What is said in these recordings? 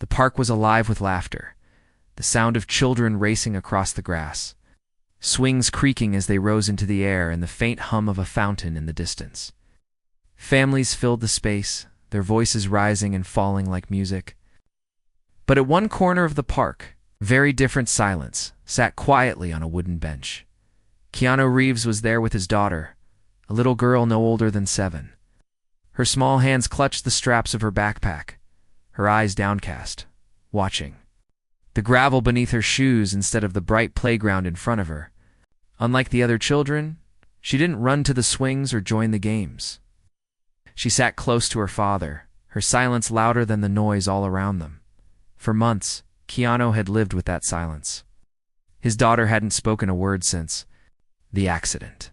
The park was alive with laughter, the sound of children racing across the grass, swings creaking as they rose into the air, and the faint hum of a fountain in the distance. Families filled the space, their voices rising and falling like music. But at one corner of the park, very different silence sat quietly on a wooden bench. Keanu Reeves was there with his daughter, a little girl no older than 7. Her small hands clutched the straps of her backpack, her eyes downcast, watching the gravel beneath her shoes instead of the bright playground in front of her. Unlike the other children, she didn't run to the swings or join the games. She sat close to her father, her silence louder than the noise all around them. For months, Keanu had lived with that silence. His daughter hadn't spoken a word since the accident.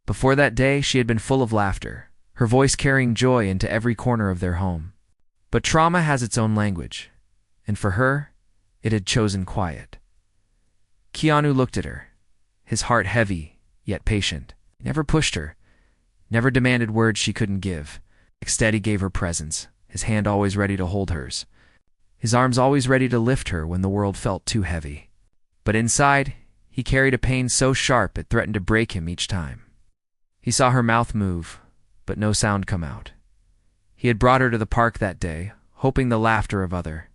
Before that day, she had been full of laughter, her voice carrying joy into every corner of their home. But trauma has its own language, and for her, it had chosen quiet. Keanu looked at her, his heart heavy, yet patient. He never pushed her, never demanded words she couldn't give. Instead, he gave her presence, his hand always ready to hold hers, his arms always ready to lift her when the world felt too heavy. But inside, he carried a pain so sharp it threatened to break him each time. He saw her mouth move, but no sound come out. He had brought her to the park that day, hoping the laughter of other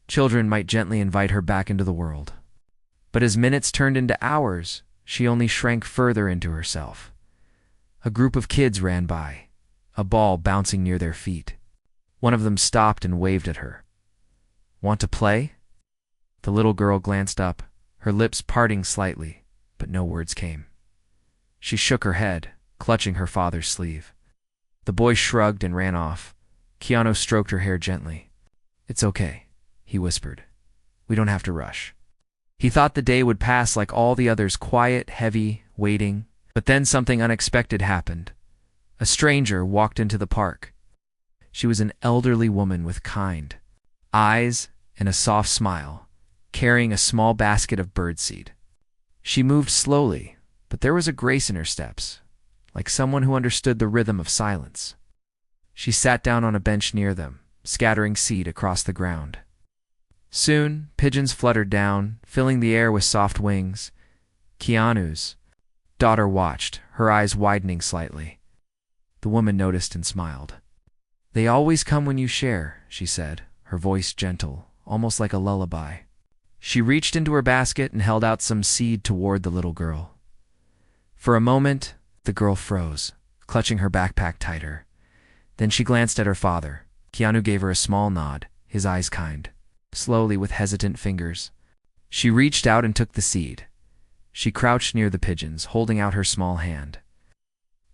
children might gently invite her back into the world. But as minutes turned into hours, she only shrank further into herself. A group of kids ran by, a ball bouncing near their feet. One of them stopped and waved at her. "Want to play?" The little girl glanced up, her lips parting slightly, but no words came. She shook her head, clutching her father's sleeve. The boy shrugged and ran off. Keanu stroked her hair gently. "It's okay," he whispered. "We don't have to rush." He thought the day would pass like all the others, quiet, heavy, waiting. But then something unexpected happened. A stranger walked into the park. She was an elderly woman with kind eyes and a soft smile, carrying a small basket of birdseed. She moved slowly, but there was a grace in her steps, like someone who understood the rhythm of silence. She sat down on a bench near them, scattering seed across the ground. Soon, pigeons fluttered down, filling the air with soft wings. Keanu's daughter watched, her eyes widening slightly. The woman noticed and smiled. "They always come when you share," she said, her voice gentle, almost like a lullaby. She reached into her basket and held out some seed toward the little girl. For a moment, the girl froze, clutching her backpack tighter. Then she glanced at her father. Keanu gave her a small nod, his eyes kind. Slowly, with hesitant fingers, she reached out and took the seed. She crouched near the pigeons, holding out her small hand.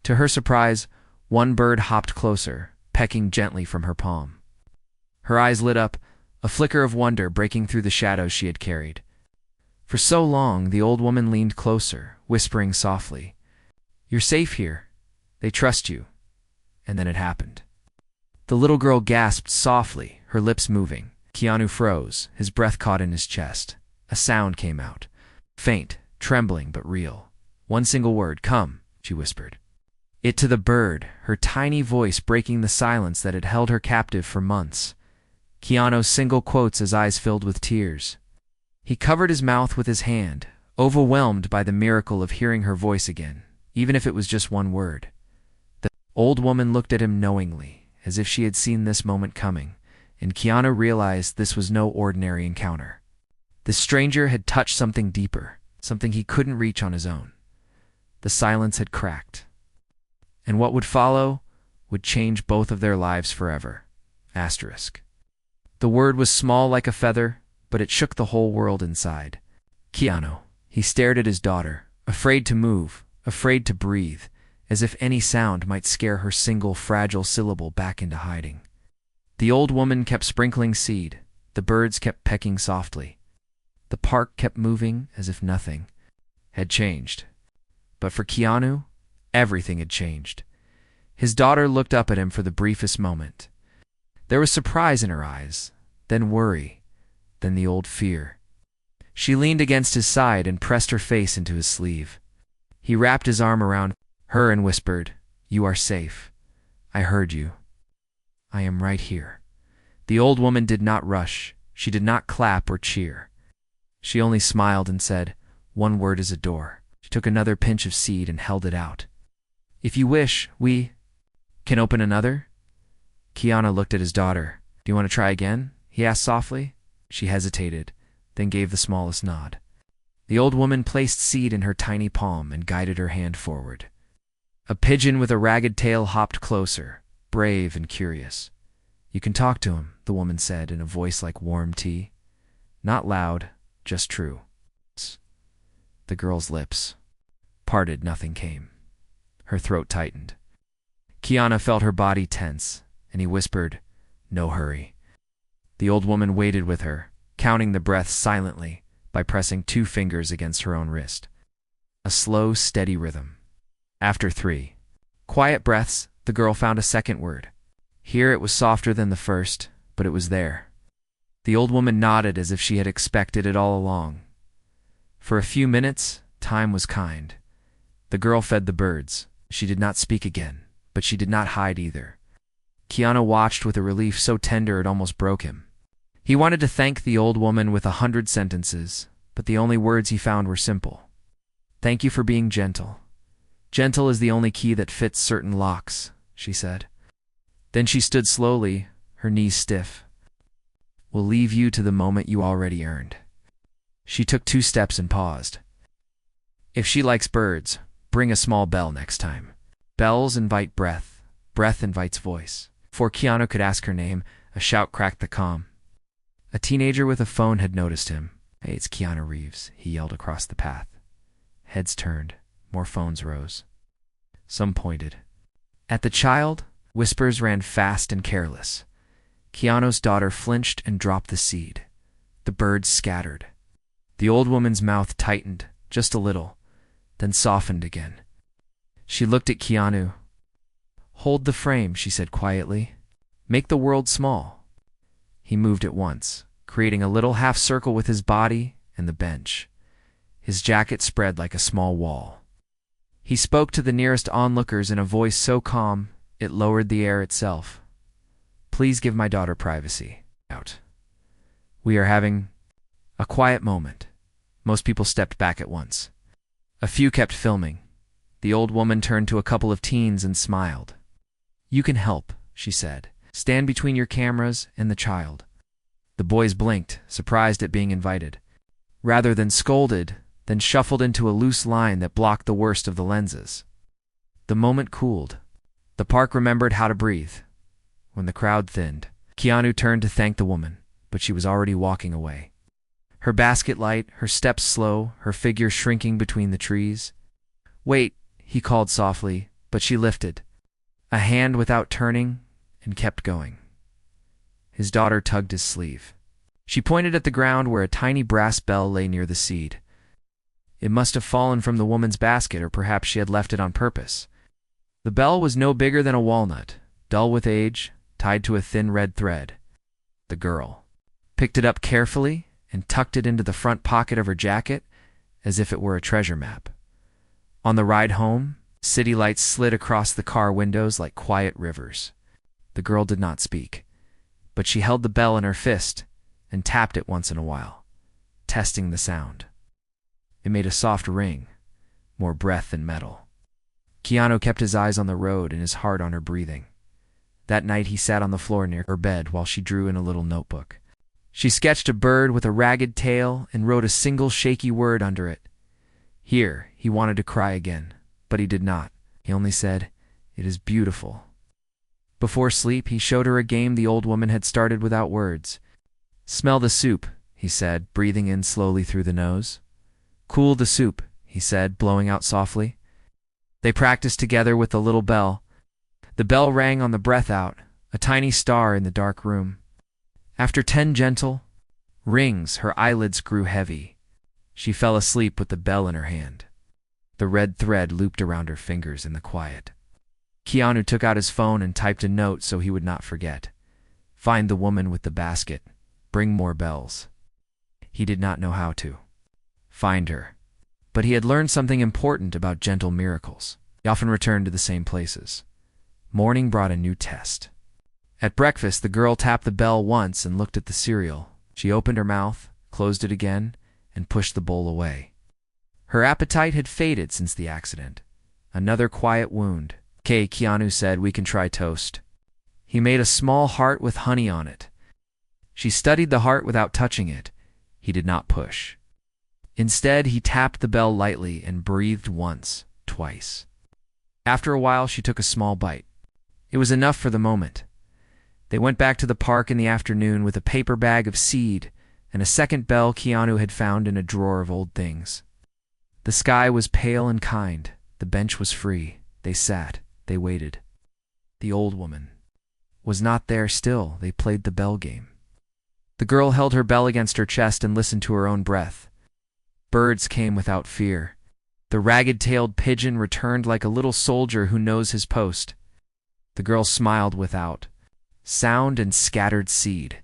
To her surprise, one bird hopped closer, pecking gently from her palm. Her eyes lit up, a flicker of wonder breaking through the shadows she had carried. For so long, the old woman leaned closer, whispering softly, "You're safe here. They trust you." And then it happened. The little girl gasped softly, her lips moving. Keanu froze, his breath caught in his chest. A sound came out, faint, trembling but real. One single word, "Come," she whispered. It to the bird, her tiny voice breaking the silence that had held her captive for months. Keanu's single quotes, his eyes filled with tears. He covered his mouth with his hand, overwhelmed by the miracle of hearing her voice again, even if it was just one word. The old woman looked at him knowingly, as if she had seen this moment coming, and Keanu realized this was no ordinary encounter. The stranger had touched something deeper, something he couldn't reach on his own. The silence had cracked. And what would follow would change both of their lives forever. Asterisk. The word was small like a feather, but it shook the whole world inside. Keanu. He stared at his daughter, afraid to move, afraid to breathe, as if any sound might scare her single fragile syllable back into hiding. The old woman kept sprinkling seed. The birds kept pecking softly. The park kept moving as if nothing had changed. But for Keanu, everything had changed. His daughter looked up at him for the briefest moment. There was surprise in her eyes, then worry, then the old fear. She leaned against his side and pressed her face into his sleeve. He wrapped his arm around her and whispered, "You are safe. I heard you. I am right here." The old woman did not rush. She did not clap or cheer. She only smiled and said, "One word is a door." She took another pinch of seed and held it out. "If you wish, we can open another?" Keanu looked at his daughter. "Do you want to try again?" he asked softly. She hesitated, then gave the smallest nod. The old woman placed seed in her tiny palm and guided her hand forward. A pigeon with a ragged tail hopped closer, brave and curious. "You can talk to him," the woman said in a voice like warm tea. Not loud, just true. The girl's lips parted, nothing came. Her throat tightened. Keanu felt her body tense, and he whispered, "No hurry." The old woman waited with her, counting the breaths silently by pressing 2 fingers against her own wrist. A slow, steady rhythm. After 3 quiet breaths, the girl found a second word. Here it was softer than the first, but it was there. The old woman nodded as if she had expected it all along. For a few minutes, time was kind. The girl fed the birds. She did not speak again, but she did not hide either. Keanu watched with a relief so tender it almost broke him. He wanted to thank the old woman with 100 sentences, but the only words he found were simple. "Thank you for being gentle. Gentle is the only key that fits certain locks," she said. Then she stood slowly, her knees stiff. "We'll leave you to the moment you already earned." She took 2 steps and paused. "If she likes birds, bring a small bell next time. Bells invite breath. Breath invites voice." Before Keanu could ask her name, a shout cracked the calm. A teenager with a phone had noticed him. "Hey, it's Keanu Reeves," he yelled across the path. Heads turned. More phones rose. Some pointed. At the child, whispers ran fast and careless. Keanu's daughter flinched and dropped the seed. The birds scattered. The old woman's mouth tightened, just a little, then softened again. She looked at Keanu. "Hold the frame," she said quietly. "Make the world small." He moved at once, creating a little half circle with his body and the bench. His jacket spread like a small wall. He spoke to the nearest onlookers in a voice so calm it lowered the air itself. "Please give my daughter privacy. Out. We are having a quiet moment." Most people stepped back at once. A few kept filming. The old woman turned to a couple of teens and smiled. "You can help," she said. "Stand between your cameras and the child." The boys blinked, surprised at being invited. Rather than scolded, then shuffled into a loose line that blocked the worst of the lenses. The moment cooled. The park remembered how to breathe. When the crowd thinned, Keanu turned to thank the woman, but she was already walking away. Her basket light, her steps slow, her figure shrinking between the trees. "Wait," he called softly, but she lifted a hand without turning and kept going. His daughter tugged his sleeve. She pointed at the ground where a tiny brass bell lay near the seed. It must have fallen from the woman's basket, or perhaps she had left it on purpose. The bell was no bigger than a walnut, dull with age, tied to a thin red thread. The girl picked it up carefully and tucked it into the front pocket of her jacket as if it were a treasure map. On the ride home, city lights slid across the car windows like quiet rivers. The girl did not speak, but she held the bell in her fist and tapped it once in a while, testing the sound. It made a soft ring, more breath than metal. Keanu kept his eyes on the road and his heart on her breathing. That night he sat on the floor near her bed while she drew in a little notebook. She sketched a bird with a ragged tail and wrote a single shaky word under it. Here, he wanted to cry again, but he did not. He only said, "It is beautiful." Before sleep, he showed her a game the old woman had started without words. "Smell the soup," he said, breathing in slowly through the nose. "Cool the soup," he said, blowing out softly. They practiced together with the little bell. The bell rang on the breath out, a tiny star in the dark room. After 10 gentle rings, her eyelids grew heavy. She fell asleep with the bell in her hand. The red thread looped around her fingers in the quiet. Keanu took out his phone and typed a note so he would not forget. Find the woman with the basket. Bring more bells. He did not know how to find her, but he had learned something important about gentle miracles. He often returned to the same places. Morning brought a new test. At breakfast, the girl tapped the bell once and looked at the cereal. She opened her mouth, closed it again, and pushed the bowl away. Her appetite had faded since the accident. Another quiet wound. "Okay," Keanu said, "we can try toast." He made a small heart with honey on it. She studied the heart without touching it. He did not push. Instead, he tapped the bell lightly and breathed once, twice. After a while, she took a small bite. It was enough for the moment. They went back to the park in the afternoon with a paper bag of seed and a second bell Keanu had found in a drawer of old things. The sky was pale and kind. The bench was free. They sat. They waited. The old woman was not there still. They played the bell game. The girl held her bell against her chest and listened to her own breath. Birds came without fear. The ragged-tailed pigeon returned like a little soldier who knows his post. The girl smiled without sound and scattered seed.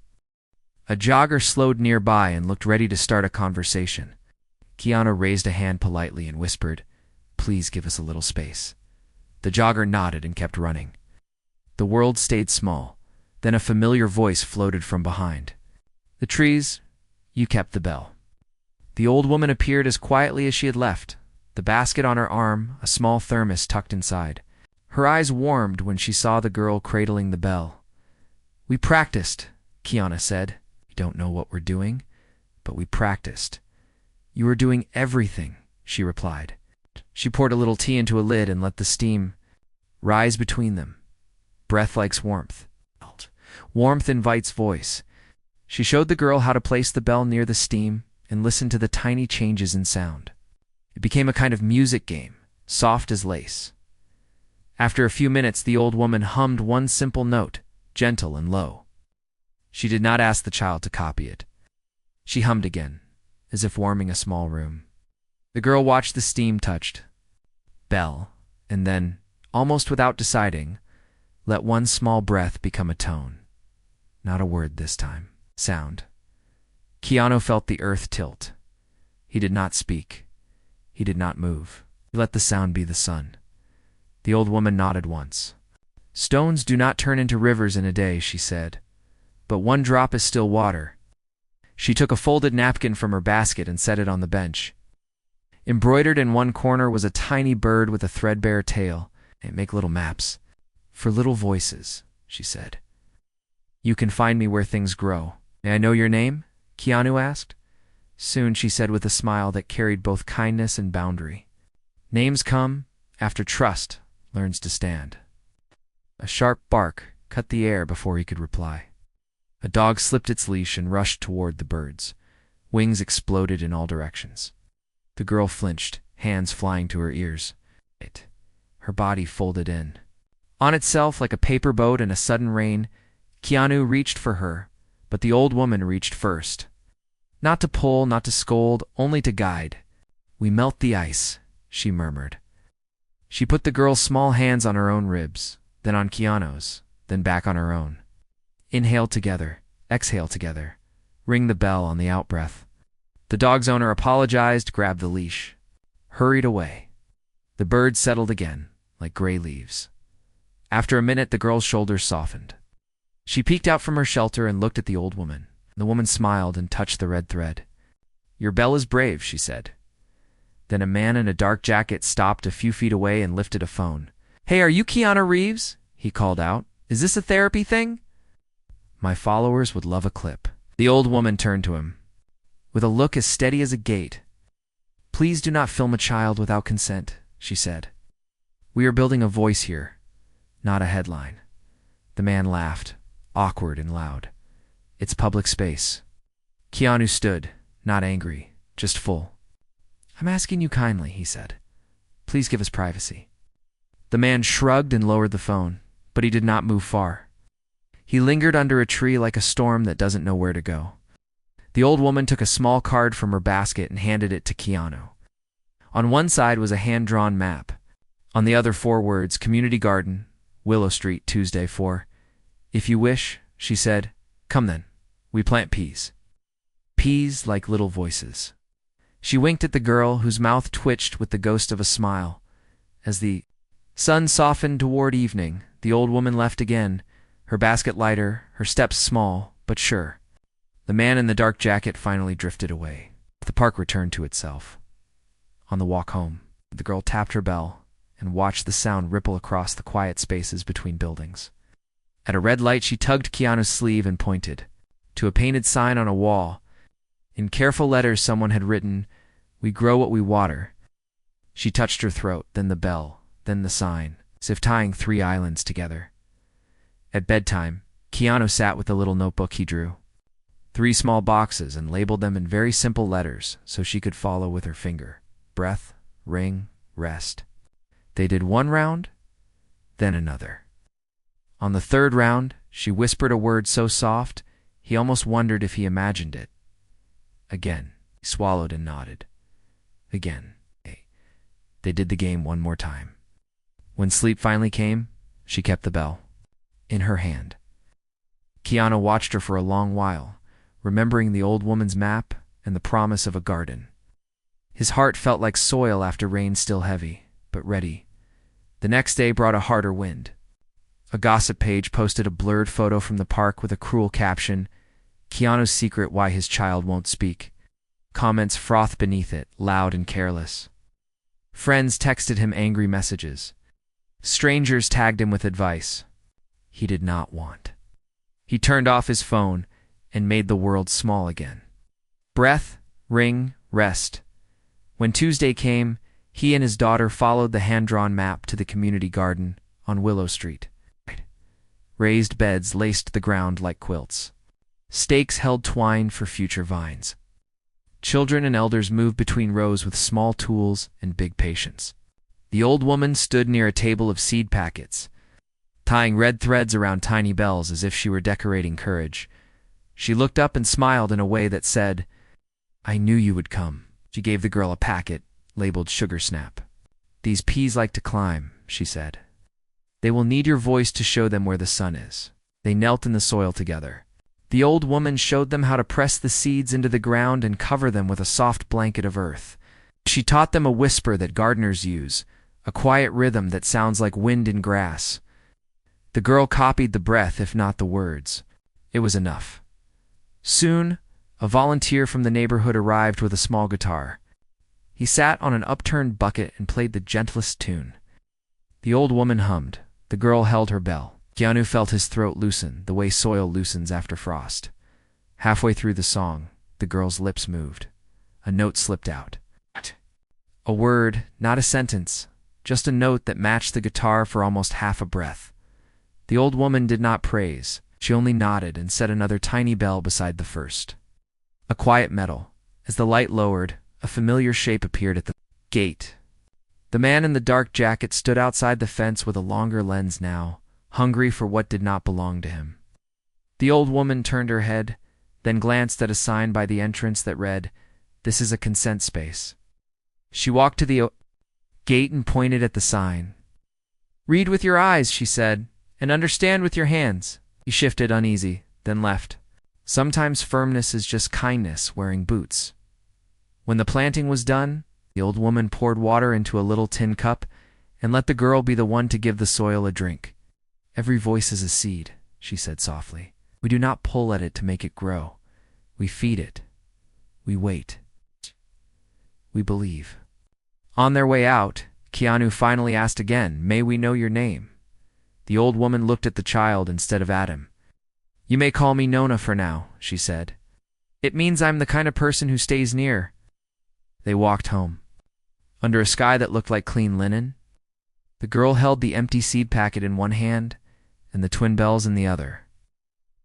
A jogger slowed nearby and looked ready to start a conversation. Keanu raised a hand politely and whispered, "Please give us a little space." The jogger nodded and kept running. The world stayed small. Then a familiar voice floated from behind. "The trees, you kept the bell." The old woman appeared as quietly as she had left, the basket on her arm, a small thermos tucked inside. Her eyes warmed when she saw the girl cradling the bell. "We practiced," Keanu said. "We don't know what we're doing, but we practiced." "You were doing everything," she replied. She poured a little tea into a lid and let the steam rise between them. Breath likes warmth. Warmth invites voice. She showed the girl how to place the bell near the steam and listened to the tiny changes in sound. It became a kind of music game, soft as lace. After a few minutes, the old woman hummed one simple note, gentle and low. She did not ask the child to copy it. She hummed again, as if warming a small room. The girl watched the steam touched bell, and then, almost without deciding, let one small breath become a tone. Not a word this time. Sound. Keanu felt the earth tilt. He did not speak. He did not move. He let the sound be the sun. The old woman nodded once. "Stones do not turn into rivers in a day," she said. "But one drop is still water." She took a folded napkin from her basket and set it on the bench. Embroidered in one corner was a tiny bird with a threadbare tail. "They make little maps. For little voices," she said. "You can find me where things grow." "May I know your name?" Keanu asked. "Soon," she said with a smile that carried both kindness and boundary. "Names come after trust learns to stand." A sharp bark cut the air before he could reply. A dog slipped its leash and rushed toward the birds. Wings exploded in all directions. The girl flinched, hands flying to her ears. Her body folded in. On itself, like a paper boat in a sudden rain, Keanu reached for her, but the old woman reached first. Not to pull, not to scold, only to guide. "We melt the ice," she murmured. She put the girl's small hands on her own ribs, then on Keanu's, then back on her own. Inhale together, exhale together. Ring the bell on the out-breath. The dog's owner apologized, grabbed the leash, hurried away. The birds settled again, like gray leaves. After a minute, the girl's shoulders softened. She peeked out from her shelter and looked at the old woman. The woman smiled and touched the red thread. "Your bell is brave," she said. Then a man in a dark jacket stopped a few feet away and lifted a phone. "Hey, are you Keanu Reeves?" he called out. "Is this a therapy thing?" "My followers would love a clip." The old woman turned to him, with a look as steady as a gate. "Please do not film a child without consent," she said. "We are building a voice here, not a headline." The man laughed, awkward and loud. "It's public space." Keanu stood, not angry, just full. "I'm asking you kindly," he said. "Please give us privacy." The man shrugged and lowered the phone, but he did not move far. He lingered under a tree like a storm that doesn't know where to go. The old woman took a small card from her basket and handed it to Keanu. On one side was a hand-drawn map. On the other, 4 words, "Community Garden, Willow Street, Tuesday 4. If you wish," she said. "Come then. We plant peas." Peas like little voices. She winked at the girl, whose mouth twitched with the ghost of a smile. As the sun softened toward evening, the old woman left again, her basket lighter, her steps small, but sure. The man in the dark jacket finally drifted away. The park returned to itself. On the walk home, the girl tapped her bell and watched the sound ripple across the quiet spaces between buildings. At a red light, she tugged Keanu's sleeve and pointed to a painted sign on a wall. In careful letters, someone had written, "We grow what we water." She touched her throat, then the bell, then the sign, as if tying 3 islands together. At bedtime, Keanu sat with the little notebook he drew. 3 small boxes, and labeled them in very simple letters so she could follow with her finger. Breath, ring, rest. They did 1 round, then another. On the 3rd round, she whispered a word so soft, he almost wondered if he imagined it. Again, he swallowed and nodded. Again. They did the game 1 more time. When sleep finally came, she kept the bell in her hand. Keanu watched her for a long while, remembering the old woman's map and the promise of a garden. His heart felt like soil after rain, still heavy, but ready. The next day brought a harder wind. A gossip page posted a blurred photo from the park with a cruel caption, "Keanu's secret why his child won't speak." Comments frothed beneath it, loud and careless. Friends texted him angry messages. Strangers tagged him with advice he did not want. He turned off his phone and made the world small again. Breath, ring, rest. When Tuesday came, he and his daughter followed the hand-drawn map to the community garden on Willow Street. Raised beds laced the ground like quilts. Stakes held twine for future vines. Children and elders moved between rows with small tools and big patience. The old woman stood near a table of seed packets, tying red threads around tiny bells as if she were decorating courage. She looked up and smiled in a way that said, "I knew you would come." She gave the girl a packet, labeled Sugar Snap. "These peas like to climb," she said. "They will need your voice to show them where the sun is." They knelt in the soil together. The old woman showed them how to press the seeds into the ground and cover them with a soft blanket of earth. She taught them a whisper that gardeners use, a quiet rhythm that sounds like wind in grass. The girl copied the breath, if not the words. It was enough. Soon, a volunteer from the neighborhood arrived with a small guitar. He sat on an upturned bucket and played the gentlest tune. The old woman hummed. The girl held her bell. Keanu felt his throat loosen, the way soil loosens after frost. Halfway through the song, the girl's lips moved. A note slipped out. A word, not a sentence, just a note that matched the guitar for almost half a breath. The old woman did not praise. She only nodded and set another tiny bell beside the first. A quiet metal. As the light lowered, a familiar shape appeared at the gate. The man in the dark jacket stood outside the fence with a longer lens now, hungry for what did not belong to him. The old woman turned her head, then glanced at a sign by the entrance that read, "This is a consent space." She walked to the gate and pointed at the sign. "Read with your eyes," she said, "and understand with your hands." He shifted, uneasy, then left. Sometimes firmness is just kindness wearing boots. When the planting was done, the old woman poured water into a little tin cup and let the girl be the one to give the soil a drink. "Every voice is a seed," she said softly. "We do not pull at it to make it grow. We feed it. We wait. We believe." On their way out, Keanu finally asked again, "May we know your name?" The old woman looked at the child instead of at him. "You may call me Nona for now," she said. "It means I'm the kind of person who stays near." They walked home. Under a sky that looked like clean linen, the girl held the empty seed packet in one hand and the twin bells in the other.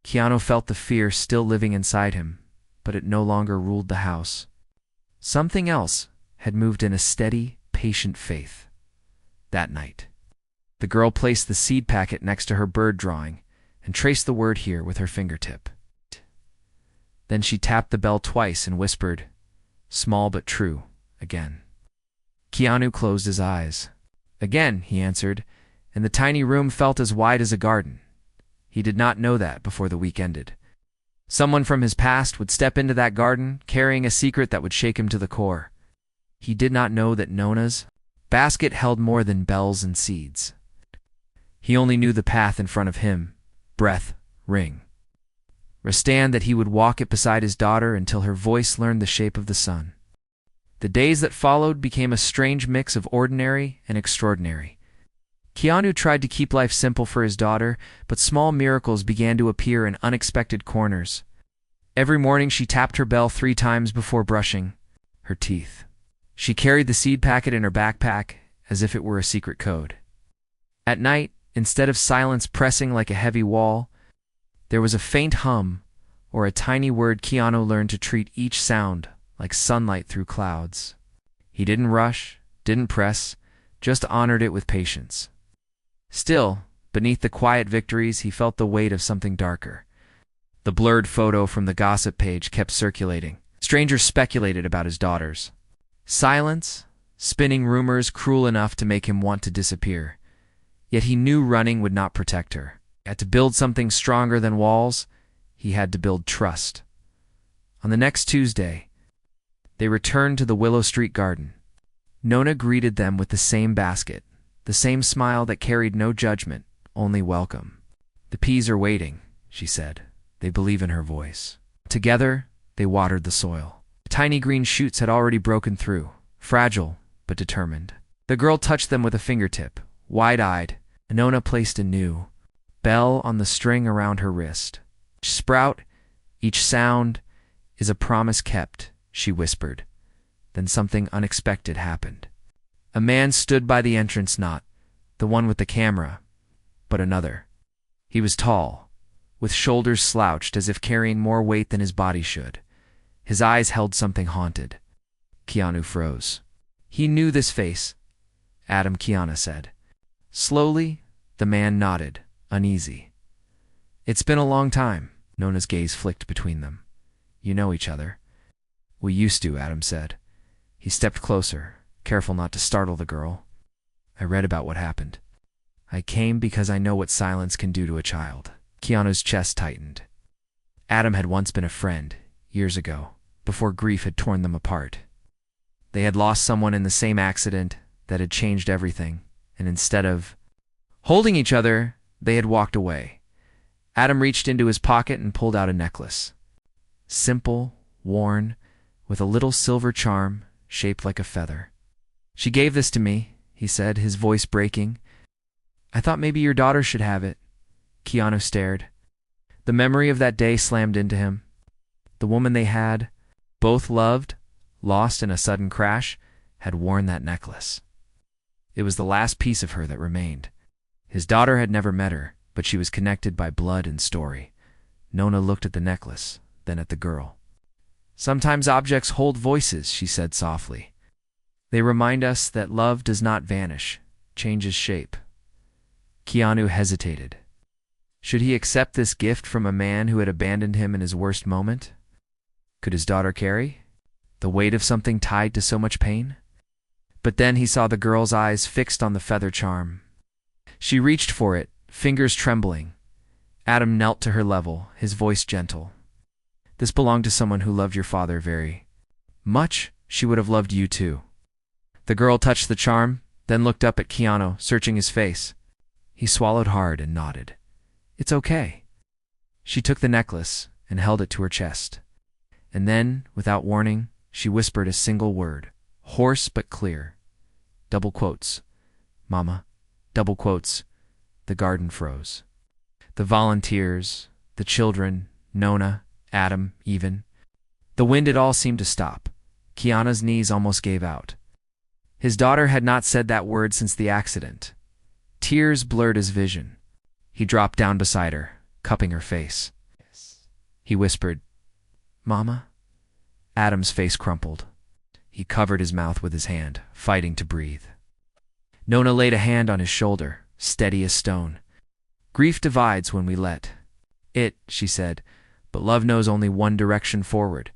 Keanu felt the fear still living inside him, but it no longer ruled the house. Something else had moved in, a steady, patient faith. That night, the girl placed the seed packet next to her bird drawing and traced the word "here" with her fingertip. Then she tapped the bell twice and whispered, "Small but true," again. Keanu closed his eyes. "Again," he answered, and the tiny room felt as wide as a garden. He did not know that before the week ended. Someone from his past would step into that garden, carrying a secret that would shake him to the core. He did not know that Nona's basket held more than bells and seeds. He only knew the path in front of him, breath ring. Stand that he would walk it beside his daughter until her voice learned the shape of the sun. The days that followed became a strange mix of ordinary and extraordinary. Keanu tried to keep life simple for his daughter, but small miracles began to appear in unexpected corners. Every morning she tapped her bell 3 times before brushing her teeth. She carried the seed packet in her backpack as if it were a secret code. At night, instead of silence pressing like a heavy wall, there was a faint hum, or a tiny word. Keanu learned to treat each sound like sunlight through clouds. He didn't rush, didn't press, just honored it with patience. Still, beneath the quiet victories, he felt the weight of something darker. The blurred photo from the gossip page kept circulating. Strangers speculated about his daughters. Silence, spinning rumors cruel enough to make him want to disappear. Yet he knew running would not protect her. Had to build something stronger than walls. He had to build trust. On the next Tuesday, they returned to the Willow Street garden. Nona greeted them with the same basket, the same smile that carried no judgment, only welcome. "The peas are waiting," she said. They believe in her voice. Together, they watered the soil. Tiny green shoots had already broken through, fragile but determined. The girl touched them with a fingertip, wide-eyed. Nona placed a new bell on the string around her wrist. "Each sprout, each sound, is a promise kept," she whispered. Then something unexpected happened. A man stood by the entrance, not the one with the camera, but another. He was tall, with shoulders slouched as if carrying more weight than his body should. His eyes held something haunted. Keanu froze. He knew this face. "Adam," Keanu said. Slowly, the man nodded, uneasy. "It's been a long time." Nona's gaze flicked between them. "You know each other?" "We used to," Adam said. He stepped closer, careful not to startle the girl. "I read about what happened. I came because I know what silence can do to a child." Keanu's chest tightened. Adam had once been a friend, years ago, before grief had torn them apart. They had lost someone in the same accident that had changed everything, and instead of holding each other, they had walked away. Adam reached into his pocket and pulled out a necklace. Simple, worn, with a little silver charm shaped like a feather. "She gave this to me," he said, his voice breaking. "I thought maybe your daughter should have it." Keanu stared. The memory of that day slammed into him. The woman they had both loved, lost in a sudden crash, had worn that necklace. It was the last piece of her that remained. His daughter had never met her, but she was connected by blood and story. Nona looked at the necklace, then at the girl. "Sometimes objects hold voices," she said softly. "They remind us that love does not vanish, changes shape." Keanu hesitated. Should he accept this gift from a man who had abandoned him in his worst moment? Could his daughter carry the weight of something tied to so much pain? But then he saw the girl's eyes fixed on the feather charm. She reached for it, fingers trembling. Adam knelt to her level, his voice gentle. "This belonged to someone who loved your father very much. She would have loved you too." The girl touched the charm, then looked up at Keanu, searching his face. He swallowed hard and nodded. "It's okay." She took the necklace and held it to her chest. And then, without warning, she whispered a single word, hoarse but clear. Double quotes. "Mama." Double quotes. The garden froze. The volunteers, the children, Nona, Adam, even. The wind, it all seemed to stop. Keanu's knees almost gave out. His daughter had not said that word since the accident. Tears blurred his vision. He dropped down beside her, cupping her face. He whispered, "Mama?" Adam's face crumpled. He covered his mouth with his hand, fighting to breathe. Nona laid a hand on his shoulder, steady as stone. "Grief divides when we let it," she said, "but love knows only one direction forward."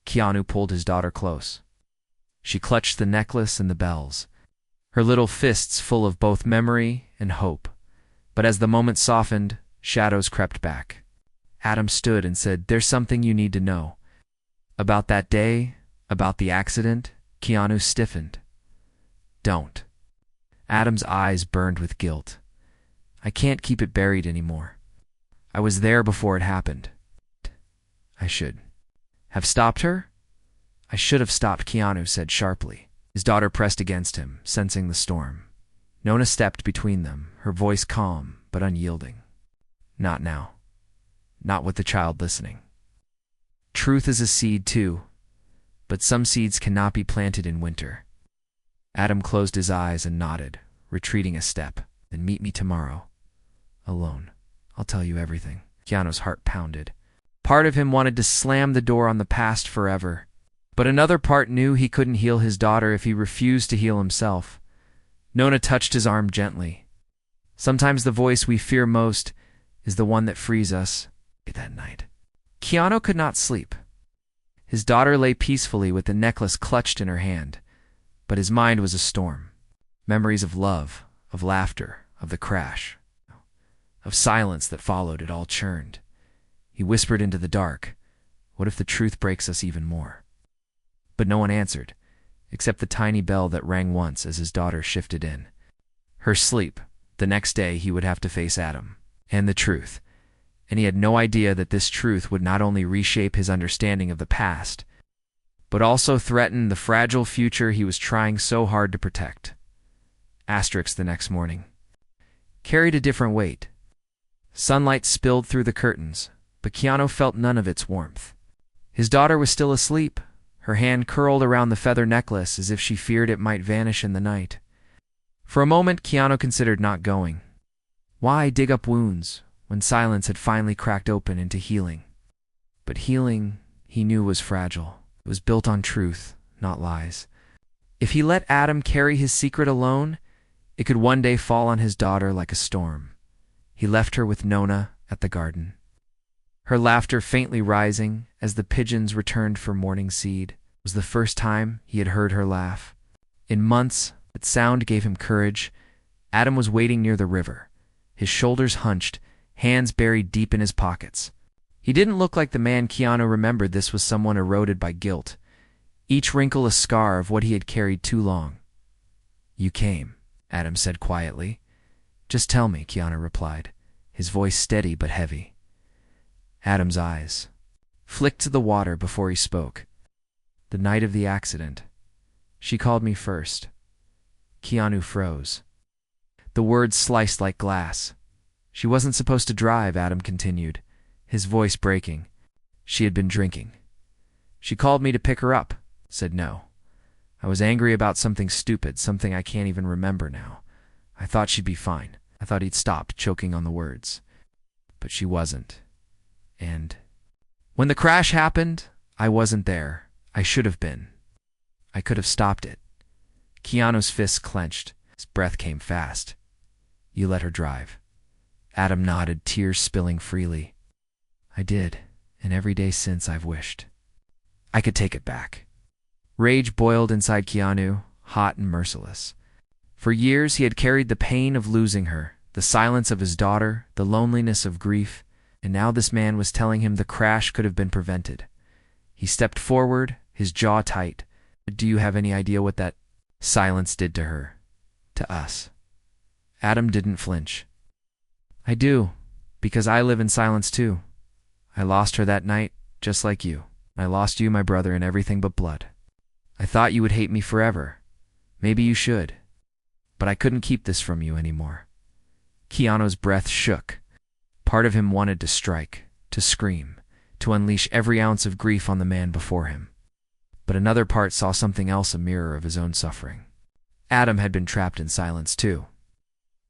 Keanu pulled his daughter close. She clutched the necklace and the bells, her little fists full of both memory and hope. But as the moment softened, shadows crept back. Adam stood and said, "There's something you need to know." "About that day, about the accident?" Keanu stiffened. "Don't." Adam's eyes burned with guilt. "I can't keep it buried anymore." I was there before it happened. I should have stopped her? I should have stopped, Keanu said sharply. His daughter pressed against him, sensing the storm. Nona stepped between them, her voice calm but unyielding. Not now. Not with the child listening. Truth is a seed too, but some seeds cannot be planted in winter. Adam closed his eyes and nodded, retreating a step. Then meet me tomorrow. Alone. I'll tell you everything. Keanu's heart pounded. Part of him wanted to slam the door on the past forever, but another part knew he couldn't heal his daughter if he refused to heal himself. Nona touched his arm gently. Sometimes the voice we fear most is the one that frees us. That night, Keanu could not sleep. His daughter lay peacefully with the necklace clutched in her hand, but his mind was a storm. Memories of love, of laughter, of the crash, of silence that followed it all churned. He whispered into the dark, what if the truth breaks us even more? But no one answered, except the tiny bell that rang once as his daughter shifted in. Her sleep. The next day he would have to face Adam, and the truth. And he had no idea that this truth would not only reshape his understanding of the past, but also threaten the fragile future he was trying so hard to protect. Asterisk the next morning carried a different weight. Sunlight spilled through the curtains, but Keanu felt none of its warmth. His daughter was still asleep, her hand curled around the feather necklace as if she feared it might vanish in the night. For a moment, Keanu considered not going. Why dig up wounds when silence had finally cracked open into healing? But healing, he knew, was fragile. It was built on truth, not lies. If he let Adam carry his secret alone, it could one day fall on his daughter like a storm. He left her with Nona at the garden, her laughter faintly rising as the pigeons returned for morning seed. It was the first time he had heard her laugh. In months, that sound gave him courage. Adam was waiting near the river, his shoulders hunched, hands buried deep in his pockets. He didn't look like the man Keanu remembered. This was someone eroded by guilt, each wrinkle a scar of what he had carried too long. You came, Adam said quietly. Just tell me, Keanu replied, his voice steady but heavy. Adam's eyes flicked to the water before he spoke. The night of the accident. She called me first. Keanu froze. The words sliced like glass. She wasn't supposed to drive, Adam continued, his voice breaking. She had been drinking. She called me to pick her up, said no. I was angry about something stupid, something I can't even remember now. I thought she'd be fine. I thought he'd stopped, choking on the words. But she wasn't. And when the crash happened, I wasn't there. I should have been. I could have stopped it. Keanu's fists clenched. His breath came fast. You let her drive. Adam nodded, tears spilling freely. I did, and every day since I've wished I could take it back. Rage boiled inside Keanu, hot and merciless. For years he had carried the pain of losing her, the silence of his daughter, the loneliness of grief, and now this man was telling him the crash could have been prevented. He stepped forward, his jaw tight. Do you have any idea what that silence did to her? To us? Adam didn't flinch. I do, because I live in silence too. I lost her that night, just like you. I lost you, my brother, and everything but blood. I thought you would hate me forever. Maybe you should. But I couldn't keep this from you anymore. Keanu's breath shook. Part of him wanted to strike, to scream, to unleash every ounce of grief on the man before him. But another part saw something else, a mirror of his own suffering. Adam had been trapped in silence too.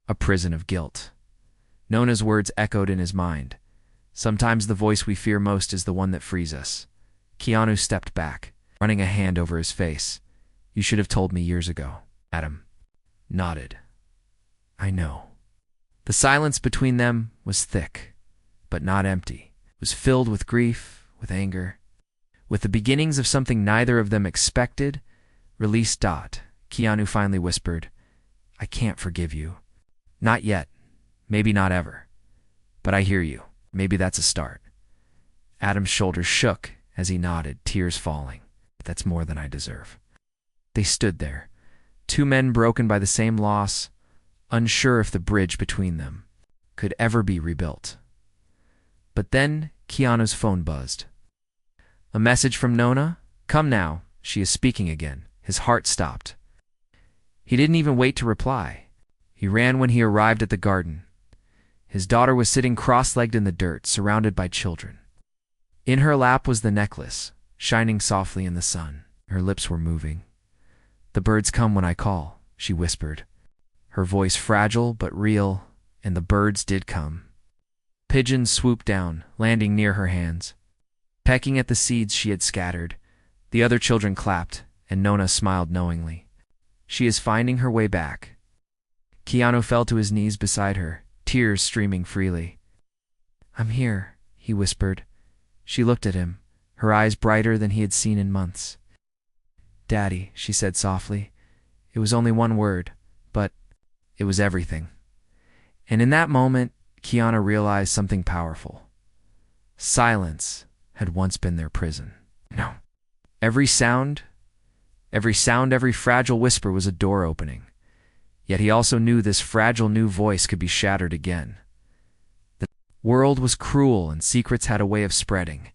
A prison of guilt. Nona's words echoed in his mind. Sometimes the voice we fear most is the one that frees us. Keanu stepped back, running a hand over his face. You should have told me years ago. Adam nodded. I know. The silence between them was thick, but not empty. It was filled with grief, with anger, with the beginnings of something neither of them expected. Release. Keanu finally whispered, I can't forgive you. Not yet. Maybe not ever. But I hear you. Maybe that's a start. Adam's shoulders shook as he nodded, tears falling. That's more than I deserve. They stood there, two men broken by the same loss, unsure if the bridge between them could ever be rebuilt. But then Keanu's phone buzzed. A message from Nona? Come now, she is speaking again. His heart stopped. He didn't even wait to reply. He ran when he arrived at the garden. His daughter was sitting cross-legged in the dirt, surrounded by children. In her lap was the necklace, shining softly in the sun. Her lips were moving. "The birds come when I call," she whispered. Her voice fragile but real, and the birds did come. Pigeons swooped down, landing near her hands, pecking at the seeds she had scattered. The other children clapped, and Nona smiled knowingly. She is finding her way back. Keanu fell to his knees beside her, tears streaming freely. "I'm here," he whispered. She looked at him, her eyes brighter than he had seen in months. "Daddy," she said softly. It was only one word, but it was everything. And in that moment, Keanu realized something powerful. Silence had once been their prison. No. Every sound, every fragile whisper was a door opening. Yet he also knew this fragile new voice could be shattered again. The world was cruel and secrets had a way of spreading.